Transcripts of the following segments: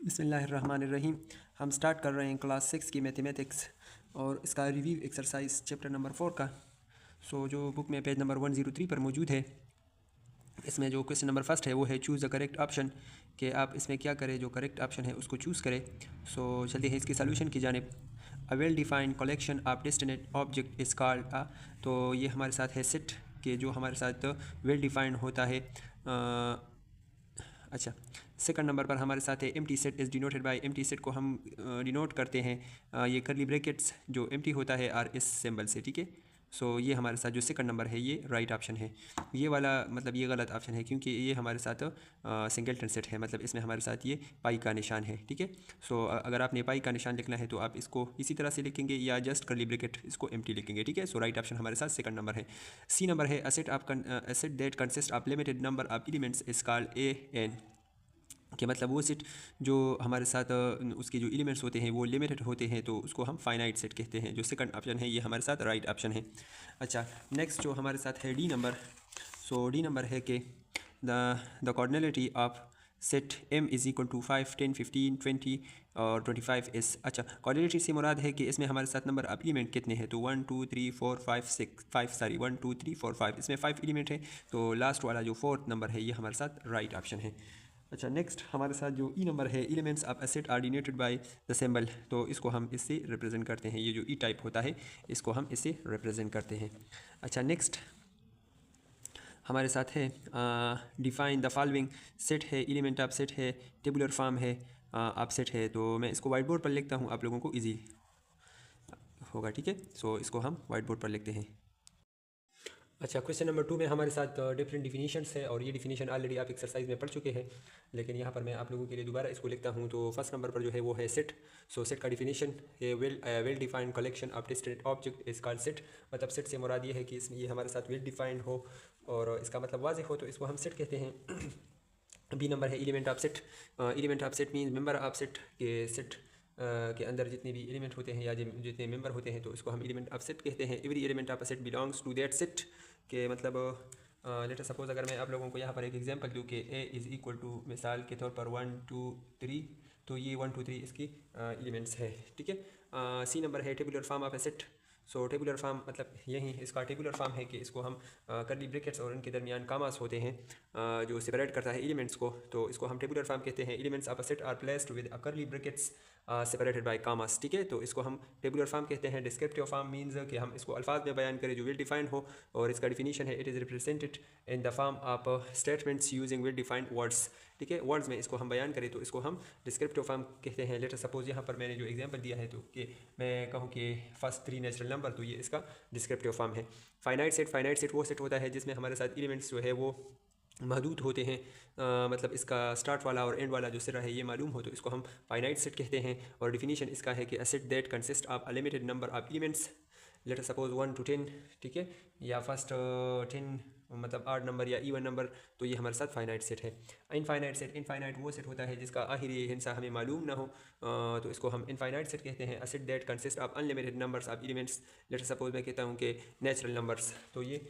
बिस्मिल्लाहिर्रहमानिर्रहीम। हम स्टार्ट कर रहे हैं क्लास 6 की मैथमेटिक्स और इसका रिव्यू एक्सरसाइज चैप्टर नंबर 4 का। जो बुक में पेज नंबर 103 पर मौजूद है, इसमें जो क्वेश्चन नंबर फर्स्ट है वो है चूज़ द करेक्ट ऑप्शन, कि आप इसमें क्या करें, जो करेक्ट ऑप्शन है उसको चूज़ करें। चलते हैं इसकी सॉल्यूशन की जानिब। A well defined collection of distinct object is called तो ये हमारे साथ है सेट के, जो हमारे साथ वेल डिफाइंड होता है। अच्छा, सेकंड नंबर पर हमारे साथ है empty set is denoted by. Empty set को हम डिनोट करते हैं ये करली ब्रैकेट्स जो एम्प्टी होता है आर इस सिंबल से, ठीक है। ये हमारे साथ जो सेकंड नंबर है ये राइट ऑप्शन है। ये वाला मतलब ये गलत ऑप्शन है, क्योंकि ये हमारे साथ सिंगलटन सेट है, मतलब इसमें हमारे साथ ये पाई का निशान है, ठीक है। अगर आपने पाई का निशान लिखना है तो आप इसको इसी तरह से लिखेंगे या जस्ट करली ब्रैकेट इसको एम्प्टी लिखेंगे, ठीक है। राइट ऑप्शन हमारे साथ सेकंड नंबर है। सी नंबर है a set that consist of limited number of elements is called a N, कि मतलब वो सेट जो हमारे साथ उसके जो एलिमेंट्स होते हैं वो लिमिटेड होते हैं, तो उसको हम फाइनाइट सेट कहते हैं। जो सेकंड ऑप्शन है ये हमारे साथ राइट ऑप्शन है। अच्छा, नेक्स्ट जो हमारे साथ है डी नंबर। डी नंबर है कि the cardinality of set m is equal to 5, 10, 15, 20 और 25 इस। अच्छा, कॉर्डिनलिटी से मुराद है कि इसमें हमारे साथ नंबर ऑफ एलिमेंट कितने हैं, तो 1 2 3 4 5 6 5 सॉरी 1 2 3 4 5, इसमें 5 एलिमेंट है, तो लास्ट वाला जो फोर्थ नंबर है ये हमारे साथ राइट ऑप्शन है। अच्छा, नेक्स्ट हमारे साथ जो ई नंबर है, elements of a set are denoted by the symbol, तो इसको हम इससे रिप्रेजेंट करते हैं। ये जो ई टाइप होता है इसको हम इससे रिप्रेजेंट करते हैं। अच्छा, नेक्स्ट हमारे साथ है डिफाइन द फॉलोइंग। सेट है, एलिमेंट ऑफ सेट है, टेबुलर फॉर्म है, ऑफ सेट है। तो मैं इसको वाइट बोर्ड पर लिखता हूँ, आप लोगों को ईजी होगा, ठीक है। इसको हम वाइट बोर्ड पर लिखते हैं। अच्छा, क्वेश्चन नंबर 2 में हमारे साथ डिफरेंट डिफिनीशंस है, और ये डिफिनीशन ऑलरेडी आप एक्सरसाइज में पढ़ चुके हैं, लेकिन यहाँ पर मैं आप लोगों के लिए दोबारा इसको लिखता हूँ। तो फर्स्ट नंबर पर जो है वो है सेट। सेट का डिफिनीशन है well defined collection of distinct object is called set. मतलब सेट से मुराद ये है कि इसमें ये हमारे साथ वेल डिफाइंड हो और इसका मतलब वाज़ेह हो, तो इसको हम सेट कहते हैं। बी नंबर है element of set. Element of set means member of set, के सेट के अंदर जितने भी एलिमेंट होते हैं या जितने मेंबर होते हैं तो इसको हम एलिमेंट ऑफ सेट कहते हैं। Every element of a set belongs to that set, के मतलब लेट सपोज अगर मैं आप लोगों को यहाँ पर एक एग्जांपल दूँ कि ए इज़ इक्वल टू, मिसाल के तौर पर 1 2 3, तो ये 1 2 3 इसकी एलिमेंट्स है, ठीक है। सी नंबर है tabular form of A set. Tabular form मतलब यही इसका टेबुलर फॉर्म है कि इसको हम करली ब्रैकेट्स और इनके दरमियान कामास होते हैं जो सेपरेट करता है एलिमेंट्स को, तो इसको हम टेबुलर फॉर्म कहते हैं। Elements of a set are placed with a curly brackets separated by कामास, ठीक है। तो इसको हम टेबुलर फॉर्म कहते हैं। डिस्क्रिप्टिव फॉर्म मीन्स कि हम इसको अल्फाज में बयान करें जो वेल डिफाइंड हो, और इसका डिफिनीशन है it is represented in the form of statements using well defined words, ठीक है। वर्ड्स में इसको हम बयान करें तो इसको हम डिस्क्रिप्टिव फॉर्म कहते हैं। लेटर सपोज यहाँ पर मैंने जो एग्जांपल दिया है, तो कि मैं कहूँ कि फर्स्ट 3 नेचुरल नंबर, तो ये इसका डिस्क्रिप्टिव फॉर्म है। फाइनाइट सेट वो सेट होता है जिसमें हमारे साथ एलिमेंट्स जो है वो महदूद होते हैं, मतलब इसका स्टार्ट वाला और एंड वाला जो सिरा है ये मालूम हो, तो इसको हम फाइनाइट सेट कहते हैं। और डिफिनीशन इसका है कि a set that consist of a limited number of elements, letter suppose 1 to 10, ठीक है, या फर्स्ट 10 मतलब आड नंबर या इवन नंबर, तो ये हमारे साथ फाइनाइट सेट है। इनफाइनाइट वो सेट होता है जिसका आखिरी हिस्सा हमें मालूम ना हो, तो इसको हम इनफाइनाइट सेट कहते हैं। A set that consist of unlimited numbers of elements, letter suppose मैं कहता हूँ कि नेचुरल नंबर्स, तो ये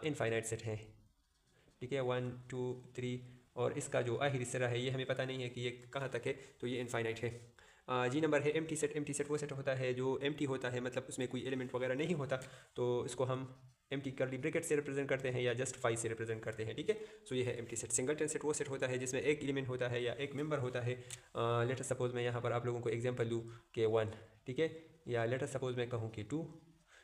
इनफाइनाइट सेट है, ठीक है। 1 2 3, और इसका जो आखिरी सिरा है ये हमें पता नहीं है कि ये कहाँ तक है, तो ये इनफाइनाइट है। जी नंबर है एम्प्टी सेट। एम्प्टी सेट वो सेट होता है जो एम्प्टी होता है, मतलब उसमें कोई एलिमेंट वगैरह नहीं होता, तो इसको हम एम्प्टी करली ब्रैकेट से रिप्रेजेंट करते हैं या जस्ट 5 से रिप्रेजेंट करते हैं, ठीक है। ये है एम्प्टी सेट। सिंगलटन सेट वो सेट होता है जिसमें एक एलिमेंट होता है या एक मेंबर होता है। लेटर सपोज मैं यहाँ पर आप लोगों को एग्जांपल दूँ कि 1, ठीक है, या लेटर सपोज मैं कहूँ कि 2,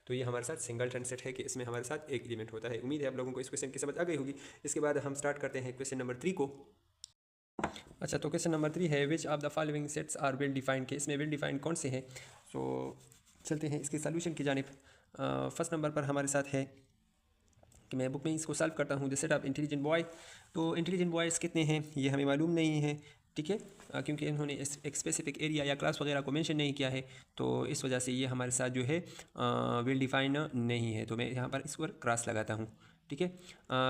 तो ये हमारे साथ सिंगलटन सेट है कि इसमें हमारे साथ एक एलिमेंट होता है। उम्मीद है आप लोगों को इस क्वेश्चन की समझ आ गई होगी। इसके बाद हम स्टार्ट करते हैं क्वेश्चन नंबर 3 को। अच्छा, तो क्वेश्चन नंबर 3 है which of the following sets are well defined, के इसमें वेल डिफाइंड कौन से हैं। चलते हैं इसके सॉल्यूशन की जानिब। फर्स्ट नंबर पर हमारे साथ है कि मैं बुक में इसको सॉल्व करता हूँ, the set of intelligent boy. तो इंटेलिजेंट बॉयज़ कितने हैं ये हमें मालूम नहीं है, ठीक है, क्योंकि इन्होंने एक स्पेसिफिक एरिया या क्लास वगैरह को मेंशन नहीं किया है, तो इस वजह से ये हमारे साथ जो है वेल डिफाइंड नहीं है, तो मैं यहाँ पर इस पर क्रॉस लगाता हूँ, ठीक है।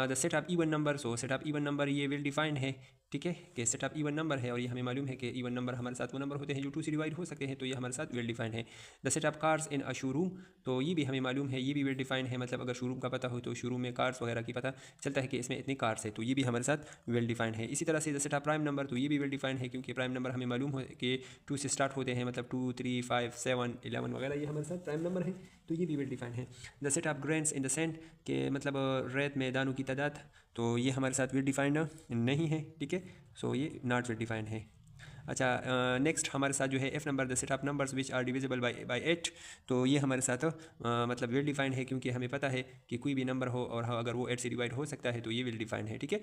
The set of even number, set of even number ये वेल डिफाइंड है ठीक है, कि सेट ऑफ इवन नंबर है और ये हमें मालूम है कि इवन नंबर हमारे साथ वो नंबर होते हैं जो 2 से डिवाइड हो सकते हैं, तो ये हमारे साथ वेल डिफाइंड है। The set of cars in a showroom, तो ये भी हमें मालूम है, ये भी वेल डिफाइंड है, मतलब अगर शोरूम का पता हो तो शोरूम में कार्स वगैरह की पता चलता है कि इसमें इतनी कार्स है, तो ये भी हमारे साथ वेल डिफाइंड है। इसी तरह से the set of prime number, तो ये भी वेल डिफाइंड है क्योंकि प्राइम नंबर हमें मालूम हो कि 2 से स्टार्ट होते हैं, मतलब 2, 3, 5, 7, 11 वगैरह, ये हमारे साथ प्राइम नंबर है, तो ये भी वेल डिफाइंड है। The set of grains in the sand, के मतलब रेत में दानों की तादाद, तो ये हमारे साथ वेल डिफाइंड नहीं है, ठीक है, सो ये नॉट वेल डिफाइंड है। अच्छा, नेक्स्ट हमारे साथ जो है F number, the set of numbers which are divisible by 8, तो ये हमारे साथ मतलब वेल डिफाइंड है क्योंकि हमें पता है कि कोई भी नंबर हो और अगर वो 8 से डिवाइड हो सकता है तो ये वेल डिफाइंड है, ठीक है,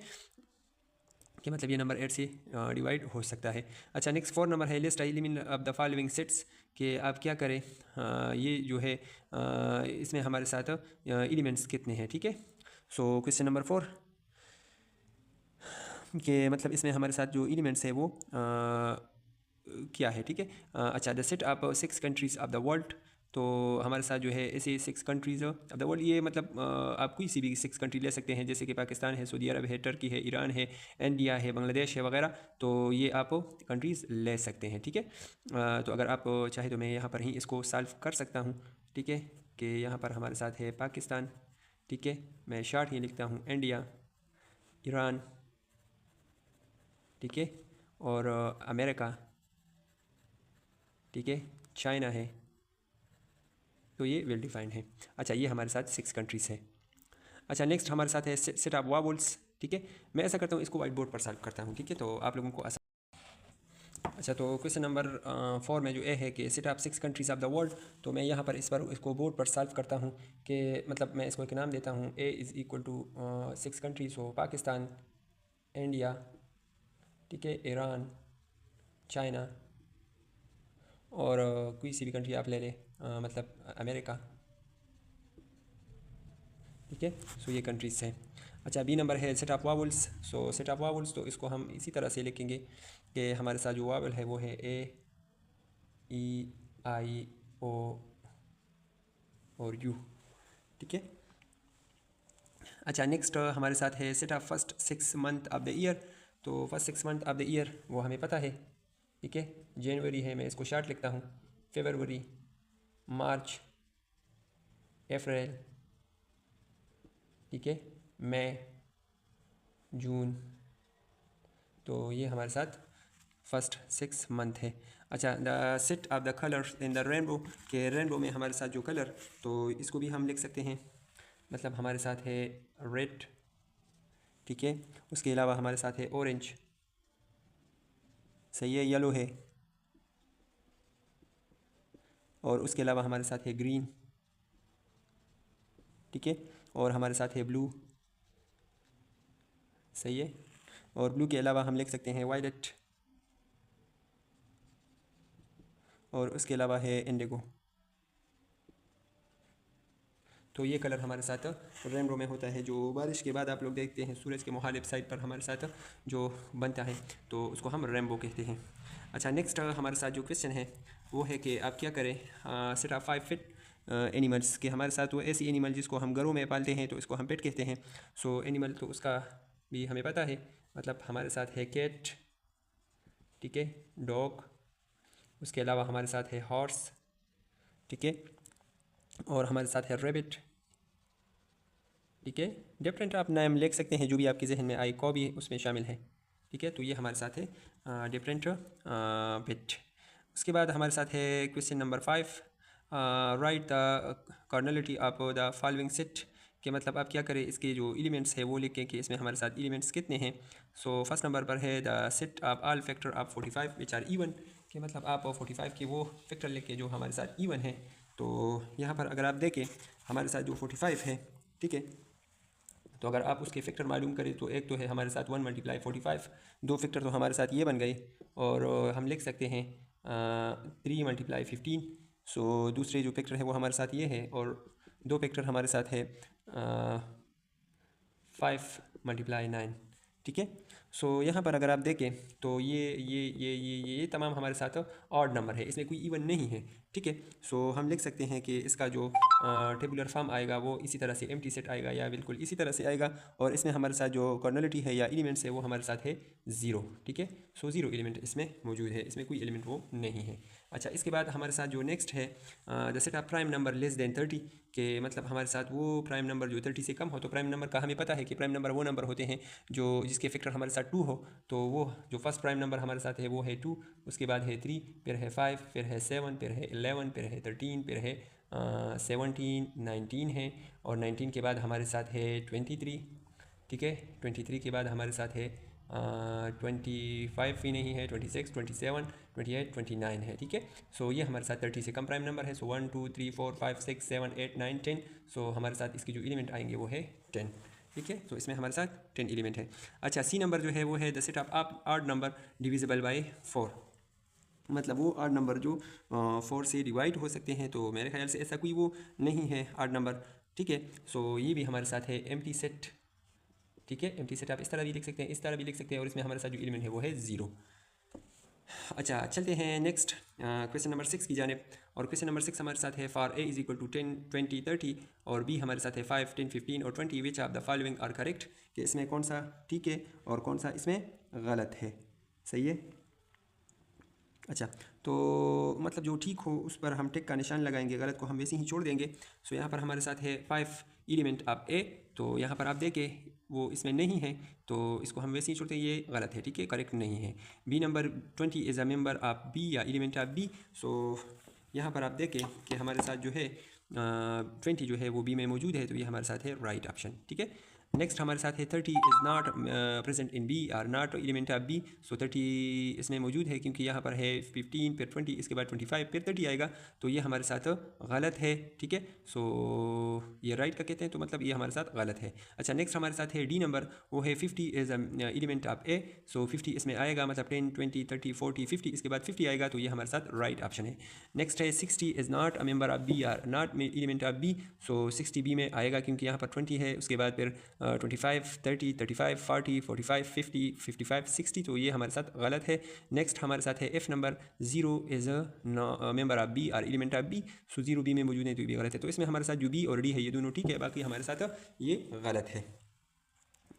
कि मतलब ये नंबर 8 से डिवाइड हो सकता है। अच्छा, नेक्स्ट 4 नंबर है list element of the following sets, कि आप क्या करें, ये जो है इसमें हमारे साथ एलिमेंट्स कितने हैं, ठीक है। सो क्वेश्चन नंबर 4 के मतलब इसमें हमारे साथ जो एलिमेंट्स है वो क्या है, ठीक है। अच्छा, the set of 6 countries of the world, तो हमारे साथ जो है ऐसे 6 कंट्रीज़ ऑफ द वर्ल्ड, ये मतलब आप कोई सी भी 6 कंट्री ले सकते हैं, जैसे कि पाकिस्तान है, सऊदी अरब है, टर्की है, ईरान है, इंडिया है, बांग्लादेश है वगैरह, तो ये आप कंट्रीज़ ले सकते हैं, ठीक है। तो अगर आप चाहे तो मैं यहाँ पर ही इसको सॉल्व कर सकता हूँ, ठीक है, कि यहाँ पर हमारे साथ है पाकिस्तान, ठीक है, मैं शॉर्ट ही लिखता हूँ इंडिया, ईरान, ठीक है, और अमेरिका, ठीक है, चाइना है, तो ये वेल डिफाइंड है। अच्छा, ये हमारे साथ 6 कंट्रीज़ है। अच्छा, नेक्स्ट हमारे साथ है सेट ऑफ वावल्स, ठीक है, मैं ऐसा करता हूँ इसको वाइट बोर्ड पर सॉल्व करता हूँ, ठीक है, तो आप लोगों को आसान। अच्छा, तो क्वेश्चन नंबर 4 में जो ए है कि set of 6 countries of the world, तो मैं यहाँ पर इस बार इसको बोर्ड पर सॉल्व करता हूँ कि मतलब मैं इसको एक नाम देता हूँ, A is equal to 6 countries हो, पाकिस्तान, इंडिया, ठीक है, ईरान, चाइना, और कोई सी भी कंट्री आप ले लें, मतलब अमेरिका, ठीक है, सो ये कंट्रीज़ हैं। अच्छा, बी नंबर है set of vowels, so set of vowels, तो इसको हम इसी तरह से लिखेंगे कि हमारे साथ जो वावल है वो है ए, ई, आई, ओ और यू, ठीक है। अच्छा, नेक्स्ट हमारे साथ है set of first 6 month of the year, तो first 6 month of the year वो हमें पता है, ठीक है, जनवरी है, मैं इसको शॉर्ट लिखता हूँ, फरवरी, मार्च, अप्रैल, ठीक है, मई, जून, तो ये हमारे साथ फर्स्ट 6 मंथ है। अच्छा, the set of the colour in the rainbow, के रेनबो में हमारे साथ जो कलर, तो इसको भी हम लिख सकते हैं, मतलब हमारे साथ है रेड, ठीक है, उसके अलावा हमारे साथ है ऑरेंज, सही है, येलो है, और उसके अलावा हमारे साथ है ग्रीन, ठीक है, और हमारे साथ है ब्लू, सही है, और ब्लू के अलावा हम लिख सकते हैं वायलेट, और उसके अलावा है इंडिगो। तो ये कलर हमारे साथ रेनबो में होता है, जो बारिश के बाद आप लोग देखते हैं सूरज के मुखालिफ साइड पर हमारे साथ जो बनता है, तो उसको हम रेनबो कहते हैं। अच्छा, नेक्स्ट हमारे साथ जो क्वेश्चन है वो है कि आप क्या करें, सेट ऑफ 5 फिट एनिमल्स, के हमारे साथ वो ऐसी एनिमल जिसको हम घरों में पालते हैं तो इसको हम पेट कहते हैं। सो एनिमल तो उसका भी हमें पता है, मतलब हमारे साथ है कैट, ठीक है, डॉग, उसके अलावा हमारे साथ है हॉर्स, ठीक है, और हमारे साथ है रैबिट, ठीक है, डिफरेंट आप नाम लिख सकते हैं जो भी आपके जहन में आए, कौ भी उसमें शामिल है, ठीक है, तो ये हमारे साथ है डिफरेंट पेट। उसके बाद हमारे साथ है question number 5, write the cardinality of the following set, कि मतलब आप क्या करें, इसके जो एलिमेंट्स है वो लिखें कि इसमें हमारे साथ एलिमेंट्स कितने हैं। सो फर्स्ट नंबर पर है the set of all factor of 45 which are even, कि मतलब आप 45 के वो फैक्टर लेके जो हमारे साथ इवन है। तो यहाँ पर अगर आप देखें हमारे साथ जो 45 है, ठीक है, तो अगर आप उसके फैक्टर मालूम करें तो एक तो है हमारे साथ 1 × 45, दो फैक्टर तो हमारे साथ ये बन गए, और हम लिख सकते हैं 3 × 15। सो दूसरे जो फैक्टर है वो हमारे साथ ये है, और दो फैक्टर हमारे साथ है 5 × 9, ठीक है। सो यहाँ पर अगर आप देखें तो ये तमाम हमारे साथ ऑड नंबर है, इसमें कोई इवन नहीं है, ठीक है। सो हम लिख सकते हैं कि इसका जो टेबुलर फॉर्म आएगा वो इसी तरह से एम्प्टी सेट आएगा या बिल्कुल इसी तरह से आएगा, और इसमें हमारे साथ जो कर्नलिटी है या एलिमेंट्स है वो हमारे साथ है 0, ठीक है। सो 0 एलिमेंट इसमें मौजूद है, इसमें कोई एलिमेंट वो नहीं है। अच्छा, इसके बाद हमारे साथ जो नेक्स्ट है the set of prime number less than 30, के मतलब हमारे साथ वो प्राइम नंबर जो 30 से कम हो। तो प्राइम नंबर का हमें पता है कि प्राइम नंबर वो नंबर होते हैं जो जिसके फैक्टर हमारे साथ 2 हो। तो वो जो फर्स्ट प्राइम नंबर हमारे साथ है वो है 2, उसके बाद है 3, फिर है 5, फिर है 7, फिर है 11, फिर है 13, फिर है 17, 19 है, और 19 के बाद हमारे साथ है 23, ठीक है। 23 के बाद हमारे साथ है 25 ही नहीं है, 26, 27, 28, 29 है, ठीक है। सो ये हमारे साथ 30 से कम प्राइम नंबर है। सो 1 2 3 4 5 6 7 8 9 10। सो हमारे साथ इसके जो एलिमेंट आएंगे वो है 10, ठीक है। तो इसमें हमारे साथ 10 एलिमेंट है। अच्छा, सी नंबर जो है वो है the set of odd number divisible by 4, मतलब वो ऑड नंबर जो 4 से डिवाइड हो सकते हैं। तो मेरे ख्याल से ऐसा कोई वो नहीं है ऑड नंबर, ठीक है। सो ये भी हमारे साथ है एम्प्टी सेट, ठीक है। एम्प्टी सेट आप इस तरह भी लिख सकते हैं, इस तरह भी लिख सकते हैं, और इसमें हमारे साथ जो एलिमेंट है वो है 0। अच्छा, चलते हैं नेक्स्ट क्वेश्चन नंबर 6 की जानिब। और क्वेश्चन नंबर 6 हमारे साथ है for A is equal to 10 20 30, और बी हमारे साथ है 5 10 15 और 20, which of the following are correct, कि इसमें कौन सा ठीक है और कौन सा इसमें गलत है, सही है। अच्छा, तो मतलब जो ठीक हो उस पर हम टिक का निशान लगाएंगे, गलत को हम वैसे ही छोड़ देंगे। सो यहाँ पर हमारे साथ है 5 एलिमेंट ऑफ ए, तो यहाँ पर आप देखें वो इसमें नहीं है, तो इसको हम वैसे ही छोड़ते हैं, ये गलत है, ठीक है, करेक्ट नहीं है। B number 20 is a member of B या एलिमेंट ऑफ बी। सो यहाँ पर आप देखें कि हमारे साथ जो है 20 जो है वो बी में मौजूद है, तो ये हमारे साथ है राइट ऑप्शन, ठीक है। नेक्स्ट हमारे साथ है 30 is not present in B are not element of B. So 30 इसमें मौजूद है क्योंकि यहाँ पर है 15 फिर 20 इसके बाद 25 फिर 30 आएगा, तो ये हमारे साथ गलत है, ठीक है। सो ये राइट का कहते हैं, तो मतलब ये हमारे साथ गलत है। अच्छा, नेक्स्ट हमारे साथ है डी नंबर, वो है 50 इज़ एलिमेंट ऑफ ए। सो 50 इसमें आएगा, मतलब 10 20 30 40 50 इसके बाद 50 आएगा, तो ये हमारे साथ राइट ऑप्शन है। नेक्स्ट है 60 is not a member of B are not element of B. So 60 B में आएगा क्योंकि यहाँ पर 20 है, उसके बाद फिर 25 30 35 40 45 50 55 60, तो ये हमारे साथ गलत है। नेक्स्ट हमारे साथ है F number, 0 is a member of B or element of B. So 0 B में मौजूद है, तो ये भी गलत है। तो इसमें हमारे साथ जो बी और डी है ये दोनों ठीक है, बाकी हमारे साथ ये गलत है।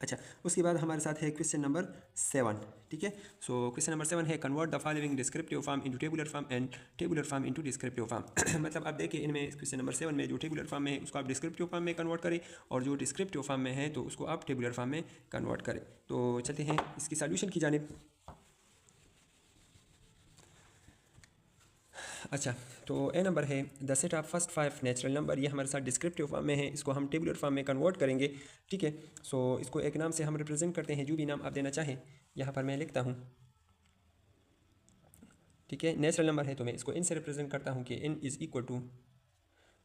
अच्छा, उसके बाद हमारे साथ है क्वेश्चन नंबर 7, ठीक है। सो क्वेश्चन नंबर 7 है convert the following descriptive form into tabular form and tabular form into descriptive form. मतलब आप देखिए इनमें क्वेश्चन नंबर 7 में जो टेबुलर फॉर्म में है उसको आप डिस्क्रिप्टिव फॉर्म में कन्वर्ट करें, और जो डिस्क्रिप्टिव फॉर्म में है तो उसको आप टेबुलर फॉर्म में कन्वर्ट करें। तो चलते हैं इसकी सॉल्यूशन की जानिब। अच्छा, तो ए नंबर है the set of first 5 natural number, ये हमारे साथ डिस्क्रिप्टिव फॉर्म में है, इसको हम टेबुलर फॉर्म में कन्वर्ट करेंगे, ठीक है। सो इसको एक नाम से हम रिप्रेजेंट करते हैं, जो भी नाम आप देना चाहें, यहाँ पर मैं लिखता हूँ, ठीक है। नेचुरल नंबर है तो मैं इसको इन से रिप्रेजेंट करता हूँ कि इन इज़ इक्वल टू,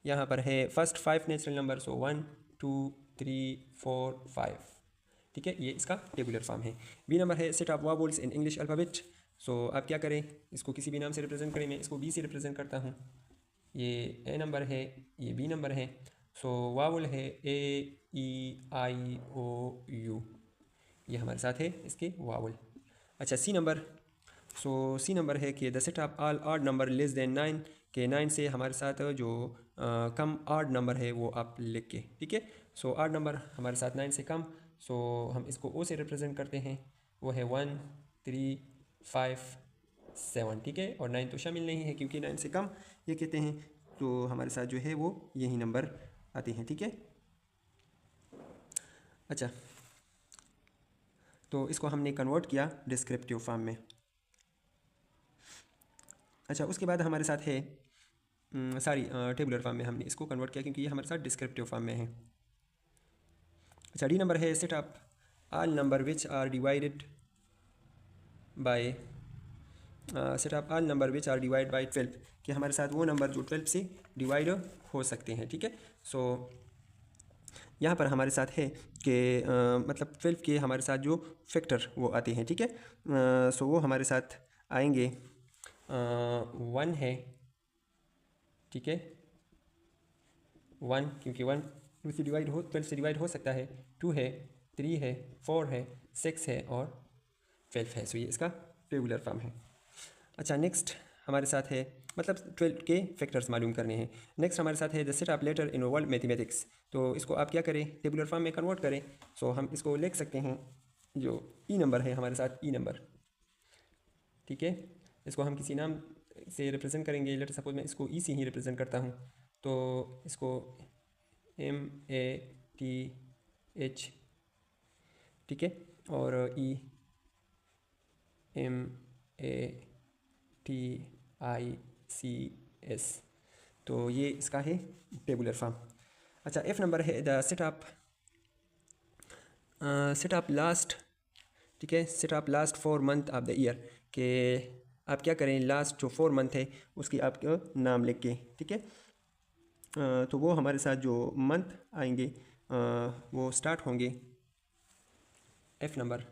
यहाँ पर है फर्स्ट 5 नेचुरल नंबर, सो 1 2 3 4 5, ठीक है, ये इसका टेबुलर फॉर्म है। बी नंबर है set of vowels in English alphabet. So आप क्या करें, इसको किसी भी नाम से रिप्रेजेंट करें, मैं इसको बी से रिप्रेजेंट करता हूँ, ये ए नंबर है, ये बी नंबर है। सो वावल है ए ई आई ओ यू, ये हमारे साथ है इसके वावल। अच्छा, सी नंबर, सो सी नंबर है कि the set of all odd number less than 9, के 9 से हमारे साथ जो कम ऑड नंबर है वो आप लिख के, ठीक है। सो ऑड नंबर हमारे साथ 9 से कम, सो हम इसको ओ से रिप्रेजेंट करते हैं, वो है 1 3 5 7, ठीक है। और 9 तो शामिल नहीं है क्योंकि 9 से कम ये कहते हैं, तो हमारे साथ जो है वो यही नंबर आते हैं, ठीक है। अच्छा, तो इसको हमने कन्वर्ट किया डिस्क्रिप्टिव फॉर्म में। अच्छा, उसके बाद हमारे साथ है टेबुलर फॉर्म में हमने इसको कन्वर्ट किया क्योंकि ये हमारे साथ डिस्क्रिप्टिव फॉर्म में है। अच्छा, डी नंबर है set of all number which are divided by set of all number which are divide by 12, कि हमारे साथ वो नंबर जो 12 से डिवाइड हो सकते हैं, ठीक है। सो यहाँ पर हमारे साथ है कि मतलब 12 के हमारे साथ जो फैक्टर वो आते हैं, ठीक है। सो वो हमारे साथ आएंगे 1 है, ठीक है, 1 क्योंकि 1 12 से डिवाइड हो सकता है, 2 है, 3 है, 4 है, 6 है और 12 है। सो ये इसका रेगुलर फॉर्म है। अच्छा, नेक्स्ट हमारे साथ है, मतलब 12 के फैक्टर्स मालूम करने हैं। नेक्स्ट हमारे साथ है the set of letter in world mathematics. तो इसको आप क्या करें, टेबुलर फॉर्म में कन्वर्ट करें। सो हम इसको लिख सकते हैं, जो ई नंबर है हमारे साथ, ई नंबर, ठीक है। इसको हम किसी नाम से रिप्रेजेंट करेंगे। लेटर सपोज मैं इसको ई से ही रिप्रेजेंट करता हूँ, तो इसको MATH, ठीक है, और EMATICS। तो ये इसका है टेबुलर फॉर्म। अच्छा, F नंबर है द सेट ऑफ लास्ट, ठीक है, set of last 4 month of the year, के आप क्या करें, लास्ट जो 4 मंथ है उसकी आपका नाम लिख के, ठीक है। तो वो हमारे साथ जो मंथ आएंगे वो स्टार्ट होंगे F नंबर,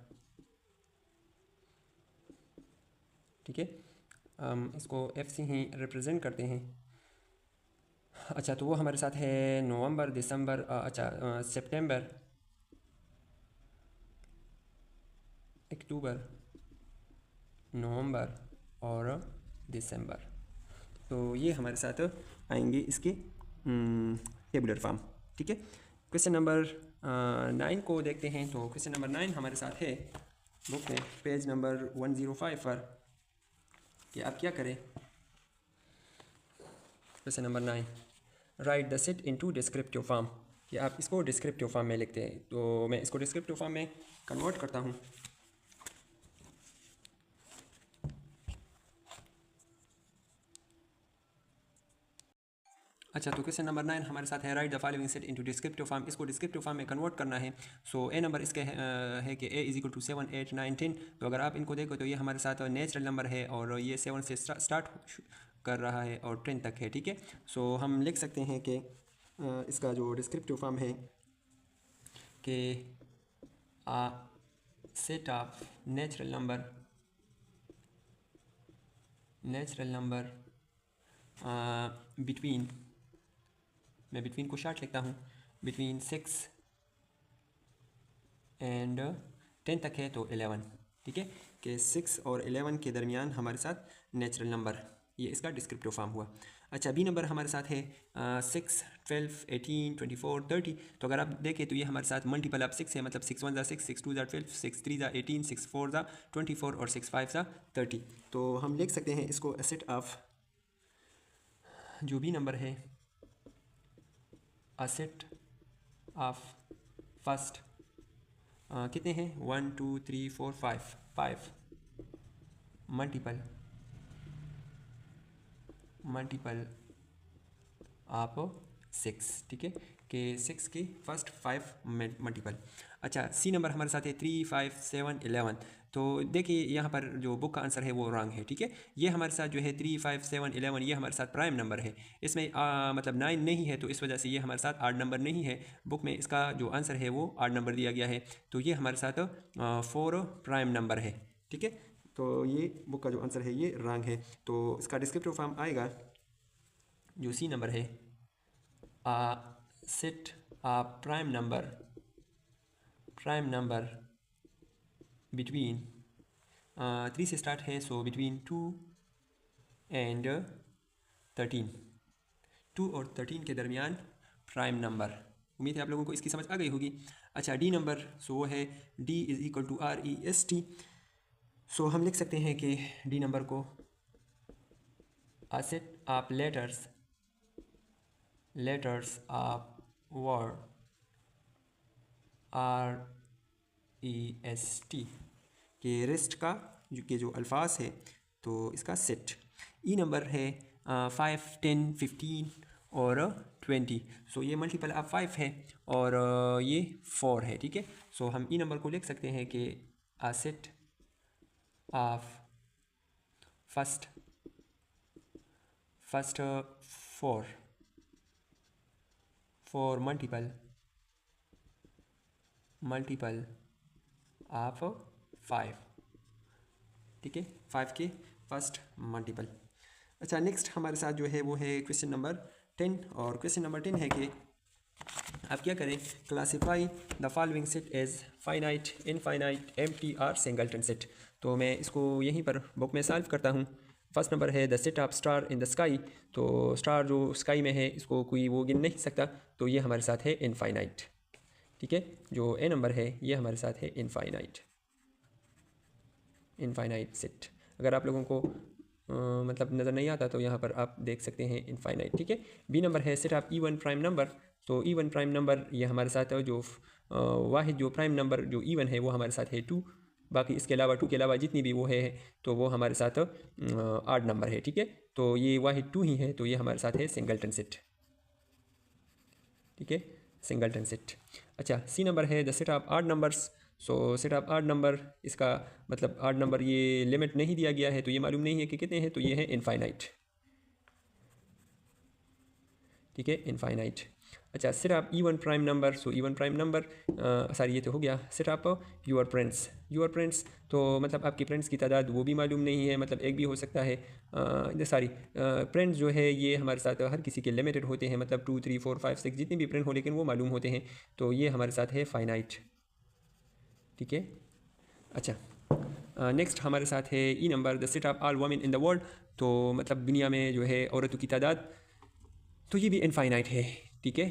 ठीक है। हम इसको F से ही रिप्रेजेंट करते हैं। अच्छा, तो वो हमारे साथ है नवंबर, दिसंबर, सितंबर, अक्टूबर, नवंबर और दिसंबर। तो ये हमारे साथ आएंगे इसके टेबुलर फॉर्म, ठीक है। क्वेश्चन नंबर 9 को देखते हैं। तो क्वेश्चन नंबर 9 हमारे साथ है बुक में, पेज नंबर 105 पर, कि आप क्या करें। Question number 9, right the set into descriptive form, कि आप इसको डिस्क्रिप्टिव फॉर्म में लिखते हैं। तो मैं इसको डिस्क्रिप्टिव फॉर्म में कन्वर्ट करता हूँ। अच्छा, तो क्वेश्चन नंबर 9 हमारे साथ है, right the following set into descriptive form. इसको डिस्क्रिप्टिव फॉर्म में कन्वर्ट करना है। सो ए नंबर इसके है कि A = 7, 8, 9, 10। तो अगर आप इनको देखो तो ये हमारे साथ नेचुरल नंबर है, और ये 7 से स्टार्ट कर रहा है और 10 तक है, ठीक है। सो हम लिख सकते हैं कि इसका जो डिस्क्रिप्टिव फॉर्म है कि a set of natural number between, मैं between को शॉर्ट लिखता हूँ, between 6 and 10 तक है, तो 11, ठीक है, कि 6 और 11 के दरमियान हमारे साथ नेचुरल नंबर, ये इसका डिस्क्रिप्टिव फॉर्म हुआ। अच्छा, बी नंबर हमारे साथ है 6, 12, 18, 24, 30। तो अगर आप देखें तो ये हमारे साथ मल्टीपल ऑफ 6 है, मतलब 6 1 = 6, 6 2 = 12, 6 3 = 18, 6 4 = 24 और 6 5 = 30। तो हम लिख सकते हैं इसको सेट ऑफ, जो बी नंबर है, अ सेट ऑफ फर्स्ट कितने हैं, 1 2 3 4 5 मल्टीपल ऑफ 6, ठीक है, कि 6 के फर्स्ट 5 मल्टीपल। अच्छा, सी नंबर हमारे साथ है 3 5 7 11। तो देखिए यहाँ पर जो बुक का आंसर है वो रॉन्ग है, ठीक है। ये हमारे साथ जो है 3 5 7 11, ये हमारे साथ प्राइम नंबर है। इसमें मतलब 9 नहीं है, तो इस वजह से ये हमारे साथ आड नंबर नहीं है। बुक में इसका जो आंसर है वो आड नंबर दिया गया है, तो ये हमारे साथ 4 प्राइम नंबर है, ठीक है। तो ये बुक का जो आंसर है ये रॉन्ग है। तो इसका डिस्क्रिप्टिव फॉर्म आएगा, जो सी नंबर है, सेट प्राइम नंबर बिटवीन 3 से स्टार्ट है, सो बिटवीन 2 and 13, 2 और 13 के दरमियान प्राइम नंबर। उम्मीद है आप लोगों को इसकी समझ आ गई होगी। अच्छा, डी नंबर, सो वो है D = REST। सो हम लिख सकते हैं कि डी नंबर को a set of letters of word REST, के रेस्ट का जो अल्फाज है, तो इसका सेट। ई नंबर है 5 10 15 और 20। सो ये मल्टीपल ऑफ 5 है और ये 4 है, ठीक है। सो हम ई नंबर को लिख सकते हैं कि a set of first 4 multiple of 5, ठीक है, 5 के फर्स्ट मल्टीपल। अच्छा, नेक्स्ट हमारे साथ जो है वो है क्वेश्चन नंबर 10, और क्वेश्चन नंबर 10 है कि आप क्या करें, classify the following set as finite, infinite, empty और सिंगलटन सेट। तो मैं इसको यहीं पर बुक में सॉल्व करता हूँ। फर्स्ट नंबर है the set of star in the sky. तो स्टार जो स्काई में है इसको कोई वो गिन नहीं सकता, तो ये हमारे साथ है इनफाइनाइट। ठीक है, जो ए नंबर है ये हमारे साथ है इनफाइनाइट, इनफाइनाइट सेट। अगर आप लोगों को मतलब नज़र नहीं आता तो यहाँ पर आप देख सकते हैं इनफाइनाइट। ठीक है, बी नंबर है set of even prime number. तो इवन प्राइम नंबर ये हमारे साथ है जो वाहिद जो प्राइम नंबर जो इवन है वो हमारे साथ है 2। बाकी इसके अलावा 2 के अलावा जितनी भी वो है तो वो हमारे साथ आड नंबर है। ठीक है, तो ये वाहिद 2 ही है, तो ये हमारे साथ है सिंगलटन सेट। ठीक है, सिंगलटन सेट। अच्छा, सी नंबर है the set of odd numbers. So set of odd number, इसका मतलब आड नंबर ये लिमिट नहीं दिया गया है तो ये मालूम नहीं है कि कितने हैं, तो ये है इनफाइनाइट। ठीक है, इनफाइनाइट। अच्छा, set of even prime number. So even prime number sorry ये तो हो गया। Set of your friends, your friends तो मतलब आपके फ्रेंड्स की तादाद वो भी मालूम नहीं है, मतलब एक भी हो सकता है। सॉरी, फ्रेंड्स जो है ये हमारे साथ हर किसी के लिमिटेड होते हैं, मतलब 2 3 4 5 6 जितने भी फ्रेंड हो, लेकिन वो मालूम होते हैं, तो ये हमारे साथ है फाइनाइट। ठीक है, अच्छा नेक्स्ट हमारे साथ है E number the set of all women in the world. तो मतलब दुनिया में जो है औरतों की तादाद, तो ये भी इनफाइनाइट है। ठीक है,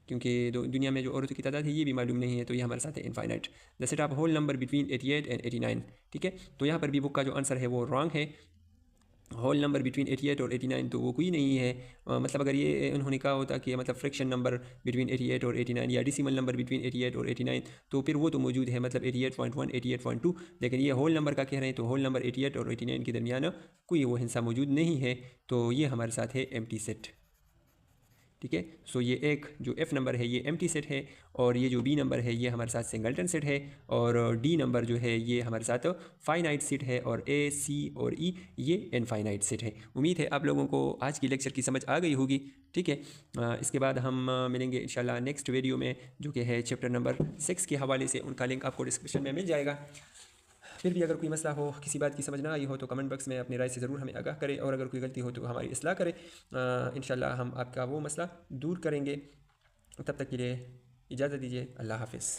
क्योंकि दुनिया में जो औरतों की तादाद है ये भी मालूम नहीं है, तो ये हमारे साथ है infinite. The set of whole number between 88 and 89। ठीक है, तो यहाँ पर भी बुक का जो आंसर है वो रॉन्ग है। होल नंबर बिटवीन 88 और 89 तो वो कोई नहीं है। मतलब अगर ये उन्होंने कहा होता कि मतलब फ्रैक्शन नंबर बिटवीन 88 और 89 या डिसिमल नंबर बिटवीन 88 और 89 तो फिर वो तो मौजूद है, मतलब 88.1 88.2। लेकिन ये होल नंबर का कह रहे हैं, तो होल नंबर 88 और 89 के दरमियान कोई वो हिस्सा मौजूद नहीं है, तो ये हमारे साथ है एम्प्टी सेट। ठीक है, सो ये एक जो एफ़ नंबर है ये एम्प्टी सेट है, और ये जो बी नंबर है ये हमारे साथ सिंगलटन सेट है, और डी नंबर जो है ये हमारे साथ फाइनाइट सेट है, और ए सी और ई ये इनफाइनाइट सेट है। उम्मीद है आप लोगों को आज की लेक्चर की समझ आ गई होगी। ठीक है, इसके बाद हम मिलेंगे इंशाल्लाह नेक्स्ट वीडियो में, जो कि है चैप्टर नंबर 6 के हवाले से। उनका लिंक आपको डिस्क्रिप्शन में मिल जाएगा। फिर भी अगर कोई मसला हो, किसी बात की समझ ना आई हो, तो कमेंट बॉक्स में अपनी राय से ज़रूर हमें आगाह करें, और अगर कोई गलती हो तो हमारी इस्लाह करें। इंशाल्लाह हम आपका वो मसला दूर करेंगे। तब तक के लिए इजाज़त दीजिए। अल्लाह हाफ़िज़।